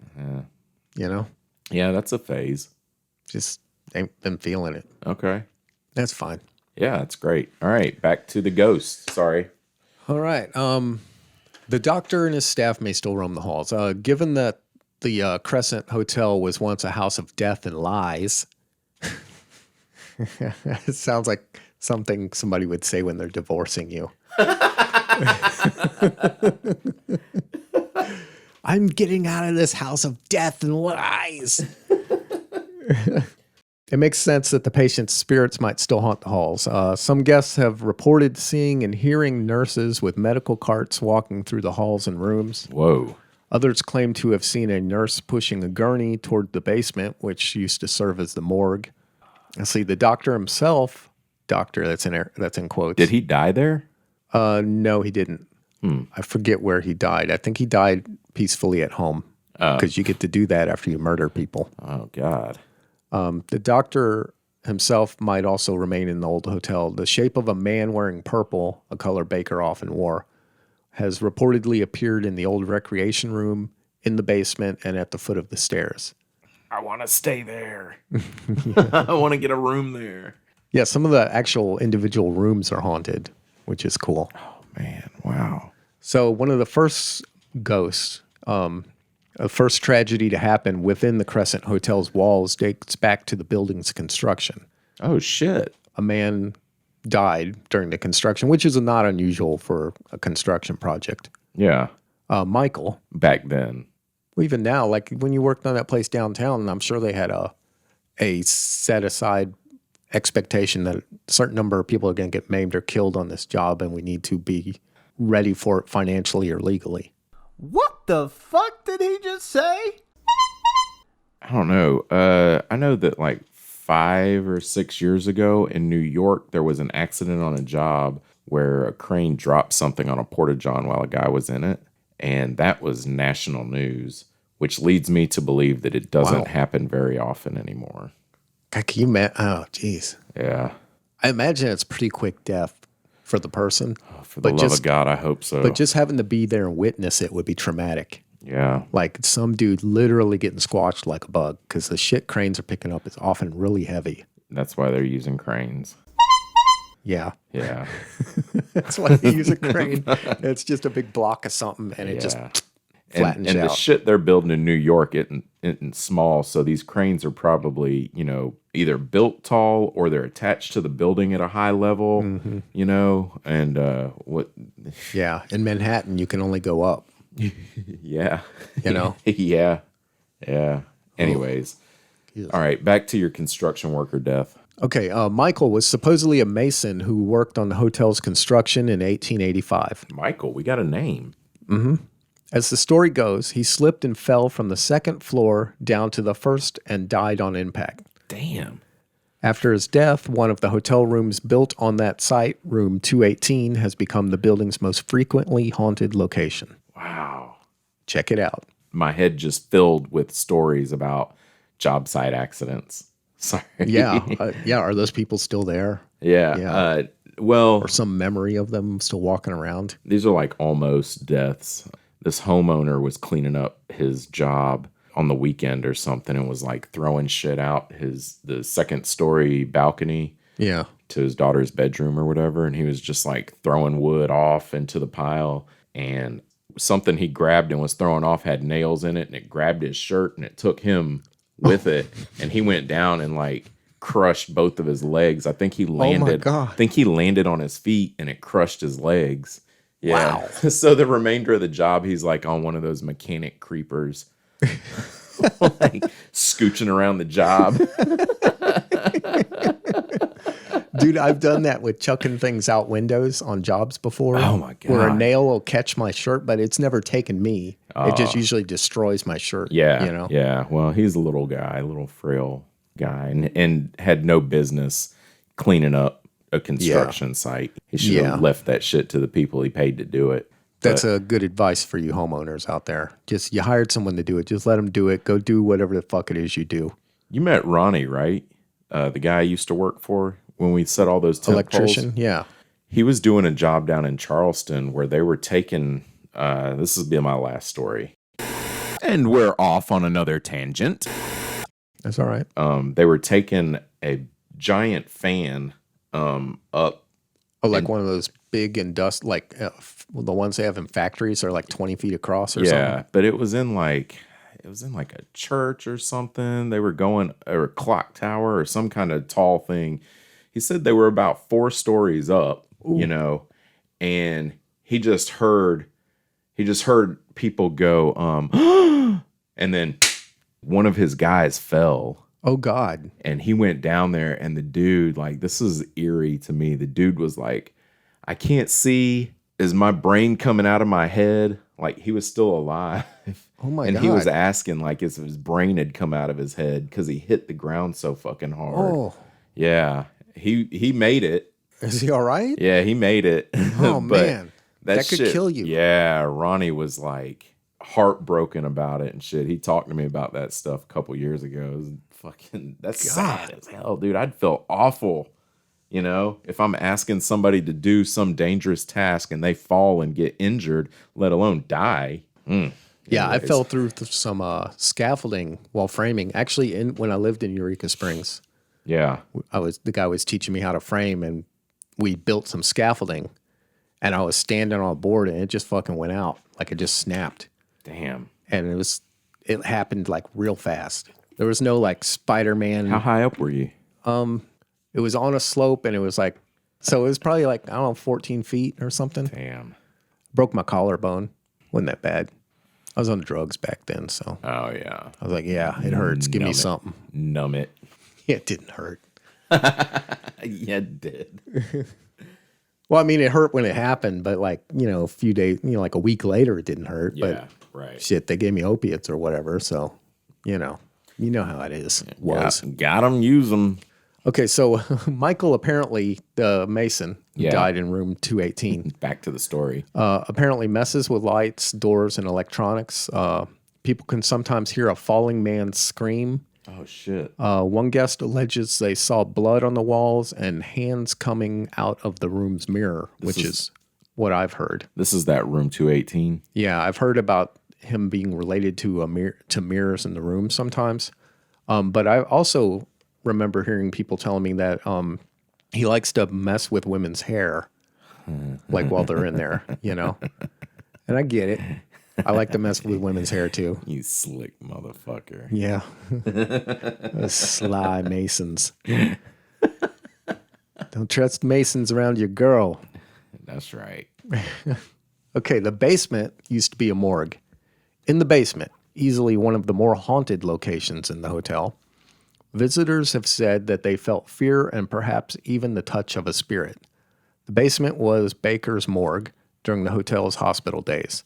Yeah. Yeah, that's a phase. Just ain't been feeling it. Okay. That's fine. Yeah, that's great. All right, back to the ghost. Sorry. All right. The doctor and his staff may still roam the halls. Given that the Crescent Hotel was once a house of death and lies, it sounds like something somebody would say when they're divorcing you. I'm getting out of this house of death and lies. It makes sense that the patient's spirits might still haunt the halls. Some guests have reported seeing and hearing nurses with medical carts walking through the halls and rooms. Whoa. Others claim to have seen a nurse pushing a gurney toward the basement, which used to serve as the morgue. I see the doctor himself, that's in quotes. Did he die there? No, he didn't. I forget where he died. I think he died peacefully at home because you get to do that after you murder people. Oh, God. The doctor himself might also remain in the old hotel. The shape of a man wearing purple, a color Baker often wore, has reportedly appeared in the old recreation room, in the basement, and at the foot of the stairs. I want to stay there. I want to get a room there. Yeah, some of the actual individual rooms are haunted, which is cool. Oh, man. Wow. So one of the first ghosts, a first tragedy to happen within the Crescent Hotel's walls dates back to the building's construction. Oh, shit. A man died during the construction, which is not unusual for a construction project. Yeah. Michael. Back then. Well, even now, like when you worked on that place downtown, I'm sure they had a set aside expectation that a certain number of people are going to get maimed or killed on this job, and we need to be ready for it financially or legally. What the fuck did he just say? I don't know. I know that like 5 or 6 years ago in New York, there was an accident on a job where a crane dropped something on a porta-john while a guy was in it. And that was national news, which leads me to believe that it doesn't happen very often anymore. God, can you imagine? Oh, geez. Yeah. I imagine it's pretty quick death for the person. Oh, for the love of God, I hope so. But just having to be there and witness it would be traumatic. Yeah. Like some dude literally getting squashed like a bug because the shit cranes are picking up is often really heavy. That's why they're using cranes. Yeah. Yeah. That's why they use a crane. It's just a big block of something, and it just flattens and out. the shit they're building in New York isn't small, so these cranes are probably, either built tall or they're attached to the building at a high level, and what? Yeah, in Manhattan, you can only go up. Yeah. Yeah. Yeah. Anyways. All right, back to your construction worker death. Okay, Michael was supposedly a mason who worked on the hotel's construction in 1885. Michael, we got a name. As the story goes, he slipped and fell from the second floor down to the first and died on impact. Damn. After his death, one of the hotel rooms built on that site, room 218, has become the building's most frequently haunted location. Wow. Check it out. My head just filled with stories about job site accidents. Sorry. Yeah. Are those people still there? Yeah. Well, Or some memory of them still walking around? these are like almost deaths. This homeowner was cleaning up his job on the weekend or something and was like throwing shit out the second story balcony Yeah. to his daughter's bedroom or whatever. And he was just like throwing wood off into the pile, and something he grabbed and was throwing off had nails in it, and it grabbed his shirt and it took him with it, and he went down and like crushed both of his legs. I think he landed. God. I think he landed on his feet and it crushed his legs. Yeah. Wow. So the remainder of the job, he's like on one of those mechanic creepers, like scooching around the job. Dude, I've done that with chucking things out windows on jobs before. Oh, my Where a God. nail will catch my shirt, but it's never taken me. It just usually destroys my shirt. Yeah. Yeah. Well, he's a little guy, a little frail guy, and had no business cleaning up a construction site. He should have left that shit to the people he paid to do it. That's a good advice for you homeowners out there. Just you hired someone to do it. Just let them do it. Go do whatever the fuck it is you do. You met Ronnie, right? The guy I used to work for when we set all those tent Electrician, poles. yeah. He was doing a job down in Charleston where they were taking, this will be my last story. And we're off on another tangent. That's all right. They were taking a giant fan up. Oh, like one of those big like the ones they have in factories are like 20 feet across or something. Yeah, but it was in like a church or something. They were going, or a clock tower or some kind of tall thing. He said they were about 4 stories up, and he just heard people go, and then one of his guys fell. Oh God. And he went down there, and the dude, like, this is eerie to me. The dude was like, I can't see. Is my brain coming out of my head? Like, he was still alive. Oh my and God. he was asking, like, if his brain had come out of his head because he hit the ground so fucking hard. Oh. Yeah. He made it. Is he all right? Yeah, he made it. Oh, But man. That could kill you. Yeah, Ronnie was like heartbroken about it and shit. He talked to me about that stuff a couple years ago. It was fucking, that's sad as hell, dude. I'd feel awful, if I'm asking somebody to do some dangerous task and they fall and get injured, let alone die. Yeah, I Anyways. fell through some scaffolding while framing. Actually, when I lived in Eureka Springs, Yeah. the guy was teaching me how to frame, and we built some scaffolding, and I was standing on a board, and it just fucking went out, like it just snapped, Damn. and it happened like real fast. There was no like Spider-Man. How high up were you? It was on a slope, and it was like, so it was probably like, I don't know, 14 feet or something. Damn. Broke my collarbone. Wasn't that bad. I was on drugs back then, so Oh, yeah. I was like, yeah, it hurts. Give me Numb it. something. Numb it. Yeah, it didn't hurt. Yeah, it did. Well, I mean, it hurt when it happened, but like, a few days, like a week later, it didn't hurt. Yeah, But right. shit, they gave me opiates or whatever. So, you know how it is. Was. Got them, use them. Okay, so Michael, apparently, the Mason, who Yeah. died in room 218, Back to the story. apparently messes with lights, doors, and electronics. People can sometimes hear a falling man's scream. Oh, shit. One guest alleges they saw blood on the walls and hands coming out of the room's mirror, which is what I've heard. This is that room 218. Yeah, I've heard about him being related to mirrors in the room sometimes. But I also remember hearing people telling me that He likes to mess with women's hair, like while they're in there, you know? And I get it. I like to mess with women's hair too. You slick motherfucker. Yeah. Those sly Masons. Don't trust Masons around your girl. That's right. Okay, the basement used to be a morgue. In the basement, easily one of the more haunted locations in the hotel, visitors have said that they felt fear and perhaps even the touch of a spirit. The basement was Baker's morgue during the hotel's hospital days.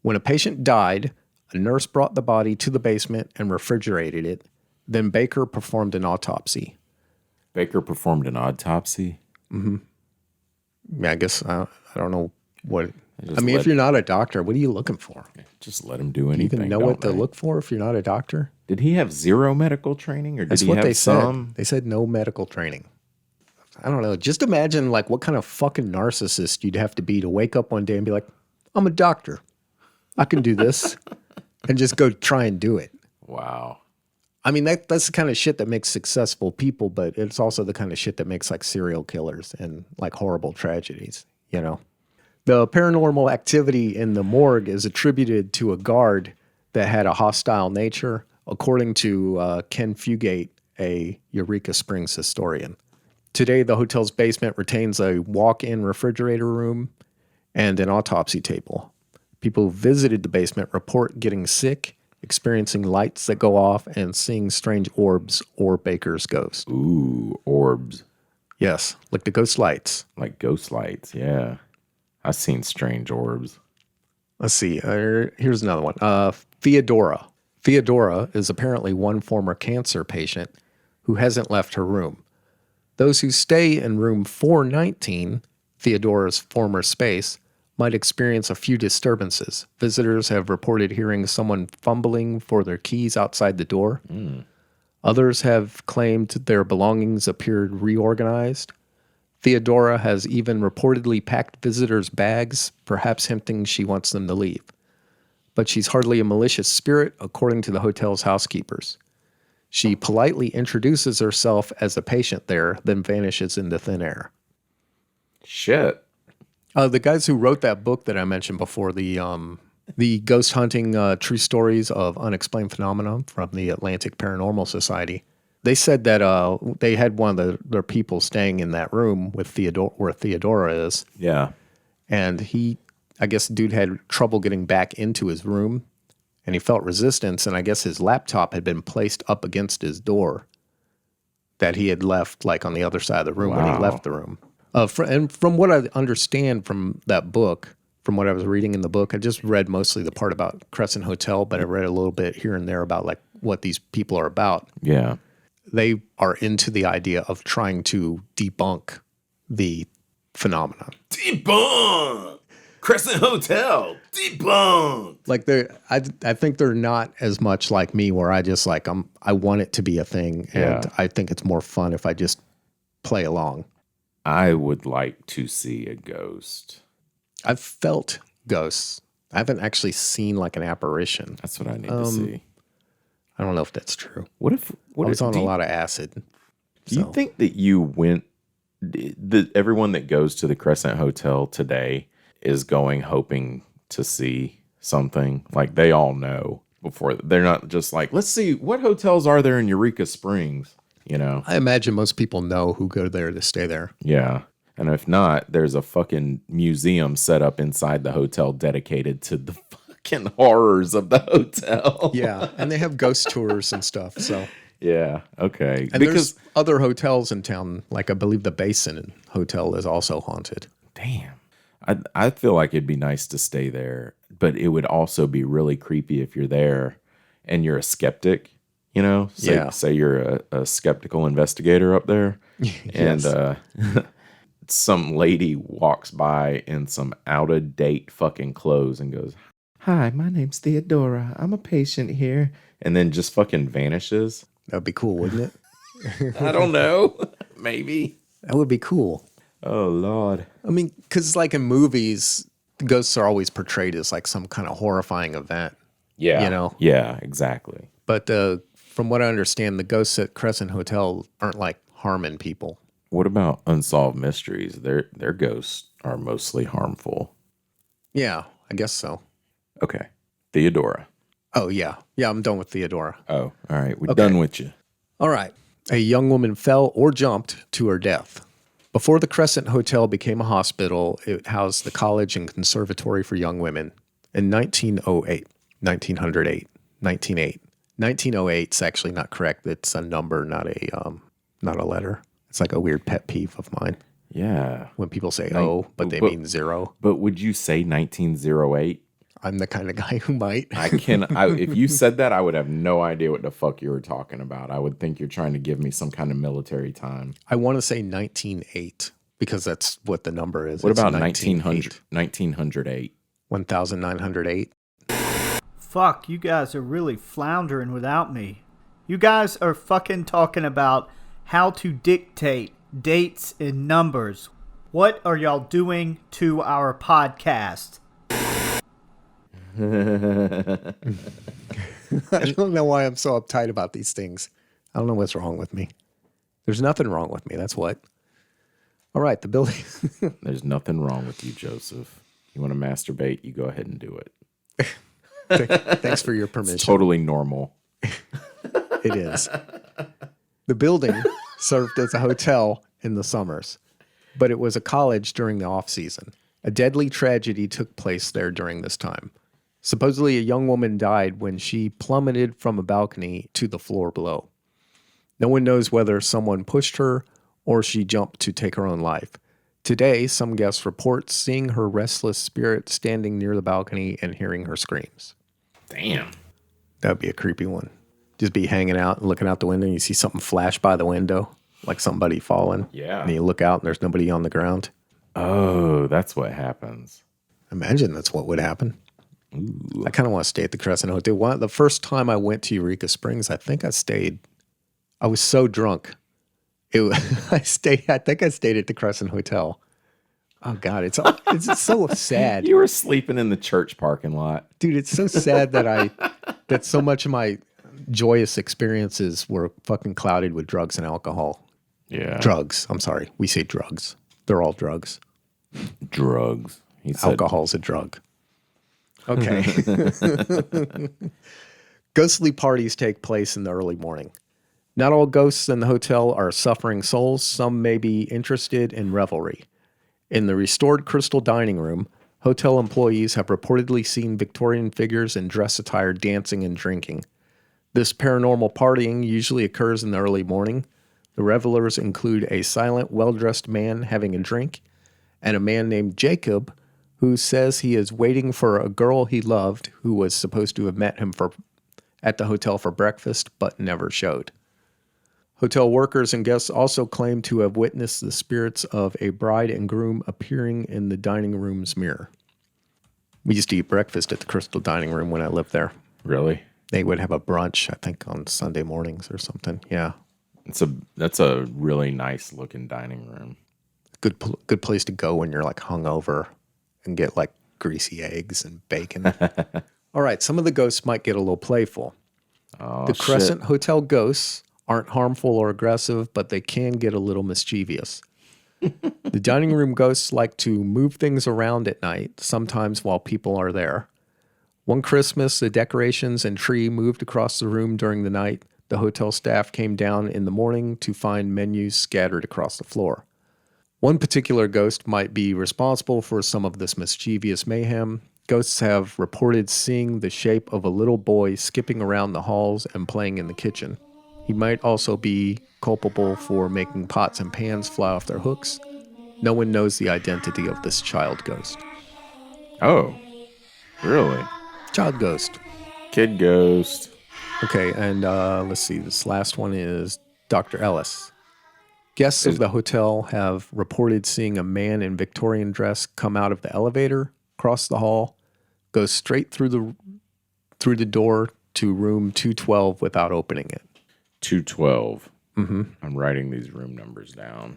When a patient died, a nurse brought the body to the basement and refrigerated it. Then Baker performed an autopsy. Baker performed an autopsy? Yeah, I guess, I don't know what... Just I mean, let- if you're not a doctor, what are you looking for? Just let him do You anything. even know don't what to they? look for if you're not a doctor? Did he have zero medical training, or did That's he what have they some? said. They said no medical training. I don't know. Just imagine like what kind of fucking narcissist you'd have to be to wake up one day and be like, I'm a doctor. I can do this. And just go try and do it. Wow. I mean, that's the kind of shit that makes successful people, but it's also the kind of shit that makes like serial killers and like horrible tragedies, you know? The paranormal activity in the morgue is attributed to a guard that had a hostile nature, according to Ken Fugate, a Eureka Springs historian. Today, the hotel's basement retains a walk-in refrigerator room and an autopsy table. People who visited the basement report getting sick, experiencing lights that go off, and seeing strange orbs or Baker's ghost. Ooh, orbs. Yes, like the ghost lights. Like ghost lights, yeah. I've seen strange orbs. Let's see. Here's another one. Theodora. Theodora is apparently one former cancer patient who hasn't left her room. Those who stay in room 419, Theodora's former space, might experience a few disturbances. Visitors have reported hearing someone fumbling for their keys outside the door. Others have claimed their belongings appeared reorganized. Theodora has even reportedly packed visitors' bags, perhaps hinting she wants them to leave. But she's hardly a malicious spirit, according to the hotel's housekeepers. She politely introduces herself as a patient there, then vanishes into thin air. Shit. The guys who wrote that book that I mentioned before, the Ghost Hunting True Stories of Unexplained Phenomena from the Atlantic Paranormal Society, they said that they had one of their people staying in that room with where Theodora is. Yeah. And I guess the dude had trouble getting back into his room, and he felt resistance, and I guess his laptop had been placed up against his door that he had left like on the other side of the room when he Wow. left the room. And from what I understand from that book, from what I was reading in the book, I just read mostly the part about Crescent Hotel, but I read a little bit here and there about like what these people are about. Yeah. They are into the idea of trying to debunk the phenomenon. Debunk! Crescent Hotel! Debunk! Like I think they're not as much like me, where I just like I want it to be a thing, and Yeah. I think it's more fun if I just play along. I would like to see a ghost. I've felt ghosts. I haven't actually seen like an apparition. That's what I need to see. I don't know if that's true. What if I was on do a you- lot of acid. Do you think that you went? Everyone that goes to the Crescent Hotel today is going hoping to see something. Like they all know before. They're not just like, let's see what hotels are there in Eureka Springs. You know? I imagine most people know who go there to stay there. Yeah. And if not, there's a fucking museum set up inside the hotel dedicated to the fucking horrors of the hotel. Yeah, and they have ghost tours and stuff. So, Yeah. Okay. and there's other hotels in town. Like I believe the Basin Hotel is also haunted. Damn. I feel like it'd be nice to stay there, but it would also be really creepy if you're there and you're a skeptic, you know? Say you're a skeptical investigator up there. And some lady walks by in some out-of-date fucking clothes and goes, "Hi, my name's Theodora. I'm a patient here." And then just fucking vanishes. That'd be cool, wouldn't it? I don't know. Maybe. That would be cool. Oh, Lord. I mean, because like in movies, ghosts are always portrayed as like some kind of horrifying event. Yeah. You know? Yeah, exactly. But from what I understand, the ghosts at Crescent Hotel aren't like harming people. What about unsolved mysteries? Their ghosts are mostly harmful. Yeah, I guess so. Okay. Theodora. Oh, yeah. Yeah, I'm done with Theodora. Oh, all right. We're Okay. done with you. All right. A young woman fell or jumped to her death. Before the Crescent Hotel became a hospital, it housed the College and Conservatory for Young Women. In 1908, 1908, 1908. 1908 is actually not correct. It's a number, not a letter. It's like a weird pet peeve of mine Yeah. when people say but they mean zero. But would you say 1908? I'm the kind of guy who might. If you said that, I would have no idea what the fuck you were talking about. I would think you're trying to give me some kind of military time. I want to say 1908 because that's what the number is. What It's about 1908? 1908. Fuck, you guys are really floundering without me. You guys are fucking talking about how to dictate dates and numbers. What are y'all doing to our podcast? I don't know why I'm so uptight about these things. I don't know what's wrong with me. There's nothing wrong with me. That's what. All right, the building. There's nothing wrong with you, Joseph. You want to masturbate, you go ahead and do it. Thanks for your permission. It's totally normal. It is. The building served as a hotel in the summers, but it was a college during the off season. A deadly tragedy took place there during this time. Supposedly, a young woman died when she plummeted from a balcony to the floor below. No one knows whether someone pushed her or she jumped to take her own life. Today, some guests report seeing her restless spirit standing near the balcony and hearing her screams. Damn. That would be a creepy one. Just be hanging out and looking out the window and you see something flash by the window, like somebody falling. Yeah. And you look out and there's nobody on the ground. Oh, that's what happens. Imagine that's what would happen. Ooh. I kind of want to stay at the Crescent Hotel. The first time I went to Eureka Springs, I think I stayed. I was so drunk. I think I stayed at the Crescent Hotel. Oh God, it's so sad. You were sleeping in the church parking lot. Dude, it's so sad that so much of my joyous experiences were fucking clouded with drugs and alcohol. Yeah. Drugs. I'm sorry. We say drugs. They're all drugs. Drugs. He said, Alcohol's a drug. Okay. Ghostly parties take place in the early morning. Not all ghosts in the hotel are suffering souls. Some may be interested in revelry. In the restored crystal dining room, hotel employees have reportedly seen Victorian figures in dress attire dancing and drinking. This paranormal partying usually occurs in the early morning. The revelers include a silent, well-dressed man having a drink and a man named Jacob who says he is waiting for a girl he loved who was supposed to have met him at the hotel for breakfast but never showed. Hotel workers and guests also claim to have witnessed the spirits of a bride and groom appearing in the dining room's mirror. We used to eat breakfast at the Crystal Dining Room when I lived there. really? They would have a brunch, I think, on Sunday mornings or something. Yeah. That's a really nice looking dining room. Good place to go when you're like hungover and get like greasy eggs and bacon. All right, some of the ghosts might get a little playful. Oh, The Crescent Hotel ghosts aren't harmful or aggressive, but they can get a little mischievous. The dining room ghosts like to move things around at night, sometimes while people are there. One Christmas, the decorations and tree moved across the room during the night. The hotel staff came down in the morning to find menus scattered across the floor. One particular ghost might be responsible for some of this mischievous mayhem. Ghosts have reported seeing the shape of a little boy skipping around the halls and playing in the kitchen. He might also be culpable for making pots and pans fly off their hooks. No one knows the identity of this child ghost. Oh, really? Child ghost. Kid ghost. Okay, and let's see. This last one is Dr. Ellis. Guests of the hotel have reported seeing a man in Victorian dress come out of the elevator, cross the hall, go straight through the door to room 212 without opening it. 212. Mm-hmm. I'm writing these room numbers down.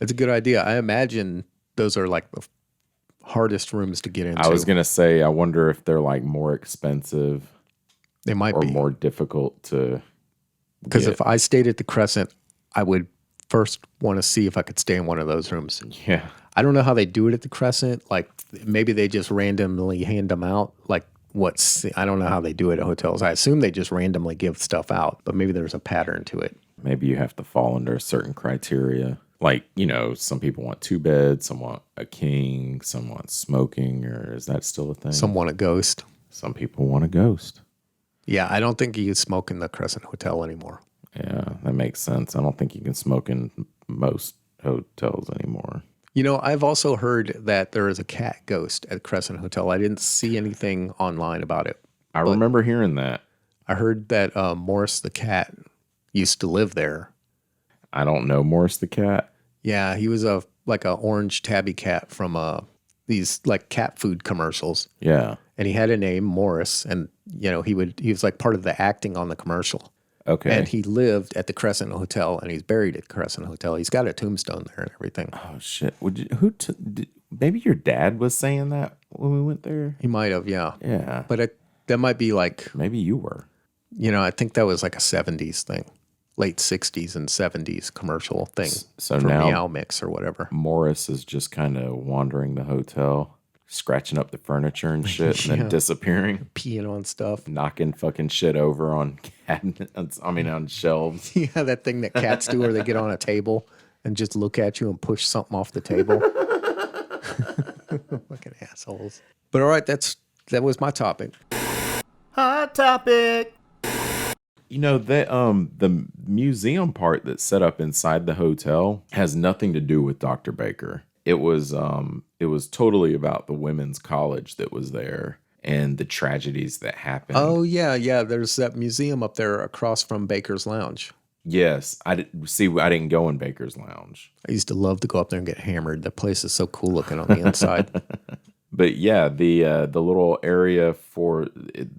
It's a good idea. I imagine those are like the hardest rooms to get into. I was going to say, I wonder if they're like more expensive. They might or be more difficult to because get. if I stayed at the Crescent, I would first want to see if I could stay in one of those rooms. Yeah. I don't know how they do it at the Crescent. Like maybe they just randomly hand them out. Like I don't know how they do it at hotels. I assume they just randomly give stuff out, but maybe there's a pattern to it. Maybe you have to fall under a certain criteria. Like, some people want 2 beds, some want a king, some want smoking, or is that still a thing? Some want a ghost. Some people want a ghost. Yeah, I don't think you can smoke in the Crescent Hotel anymore. Yeah, that makes sense. I don't think you can smoke in most hotels anymore. I've also heard that there is a cat ghost at Crescent Hotel. I didn't see anything online about it. I remember hearing that. I heard that Maurice the cat used to live there. I don't know Maurice the cat. Yeah, he was like a orange tabby cat from these like cat food commercials. Yeah. And he had a name, Maurice, and he was like part of the acting on the commercial. Okay. And he lived at the Crescent Hotel, and he's buried at the Crescent Hotel. He's got a tombstone there and everything. Oh shit! Maybe your dad was saying that when we went there. He might have, yeah. Yeah. But that might be like maybe you were. I think that was like a 70s thing, late 60s and 70s commercial thing. So for now Meow Mix or whatever. Maurice is just kind of wandering the hotel, scratching up the furniture and shit, and then disappearing, peeing on stuff, knocking fucking shit over on cabinets. on shelves. Yeah, that thing that cats do, where they get on a table and just look at you and push something off the table. Fucking assholes. But all right, that was my topic. Hot topic. The museum part that's set up inside the hotel has nothing to do with Dr. Baker. It was totally about the women's college that was there and the tragedies that happened. Oh yeah. There's that museum up there across from Baker's Lounge. Yes, I didn't go in Baker's Lounge. I used to love to go up there and get hammered. The place is so cool looking on the inside. But yeah, the little area for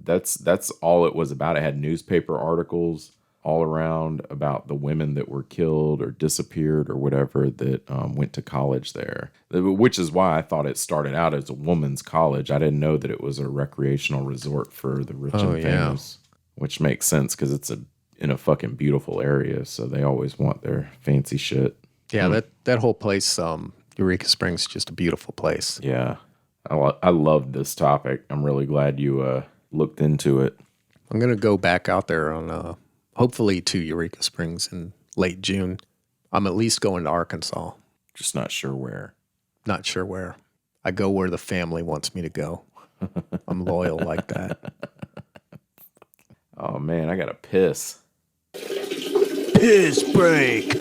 that's all it was about. It had newspaper articles all around about the women that were killed or disappeared or whatever that went to college there, which is why I thought it started out as a woman's college. I didn't know that it was a recreational resort for the rich and famous, which makes sense because it's in a fucking beautiful area, so they always want their fancy shit. Yeah, that whole place, Eureka Springs, is just a beautiful place. Yeah. I love this topic. I'm really glad you looked into it. I'm going to go back out there on, hopefully to Eureka Springs in late June. I'm at least going to Arkansas. Just not sure where. Not sure where. I go where the family wants me to go. I'm loyal like that. Oh, man, I got to piss. Piss break.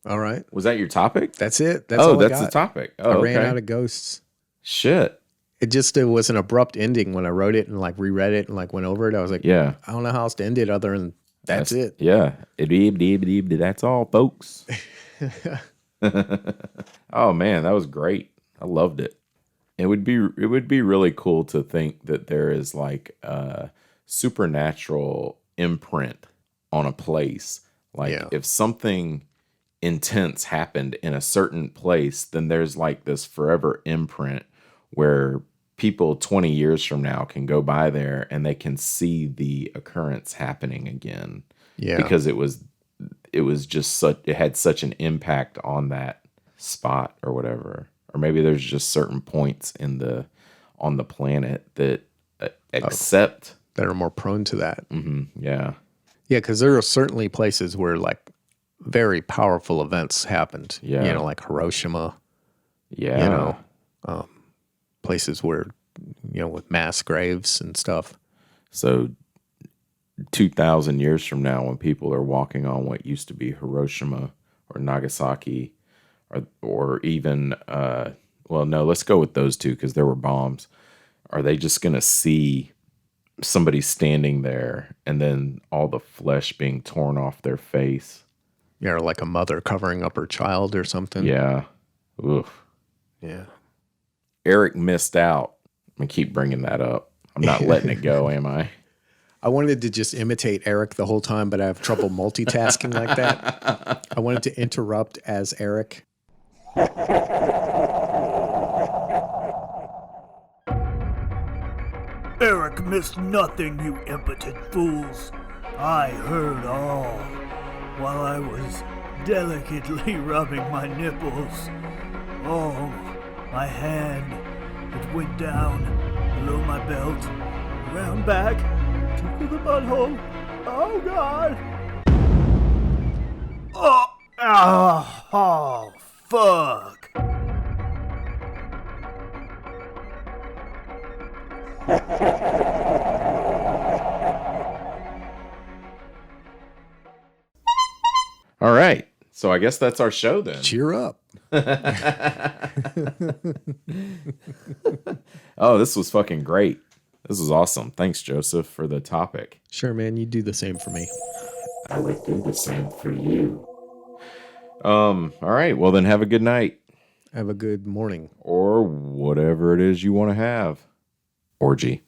All right. Was that your topic? That's it. That's all I got. The topic. Oh, I ran out of ghosts. Shit. It was an abrupt ending when I wrote it and like reread it and like went over it. I was like, yeah, I don't know how else to end it other than that's it. Yeah. That's all, folks. Oh man, that was great. I loved it. It would be really cool to think that there is like a supernatural imprint on a place. Like if something intense happened in a certain place, then there's like this forever imprint where people 20 years from now can go by there and they can see the occurrence happening again. Yeah. Because it had such an impact on that spot or whatever. Or maybe there's just certain points on the planet that accept that are more prone to that. Mm-hmm. Yeah. Yeah, because there are certainly places where like very powerful events happened. Yeah. Like Hiroshima. Yeah. Places where, with mass graves and stuff. So 2,000 years from now, when people are walking on what used to be Hiroshima or Nagasaki, or even, let's go with those two because there were bombs. Are they just going to see somebody standing there and then all the flesh being torn off their face? Yeah, or like a mother covering up her child or something. Yeah. Oof. Yeah. Eric missed out. I'm going to keep bringing that up. I'm not letting it go, am I? I wanted to just imitate Eric the whole time, but I have trouble multitasking like that. I wanted to interrupt as Eric. Eric missed nothing, you impotent fools. I heard all. while I was delicately rubbing my nipples. Oh, my hand, it went down below my belt, around back, tickle the butthole. Oh, God. Oh, fuck. All right. So I guess that's our show then. Cheer up. Oh, this was fucking great. This was awesome. Thanks, Joseph, for the topic. Sure, man. You do the same for me. I would do the same for you. All right. Well, then have a good night. Have a good morning. Or whatever it is you want to have. Orgy.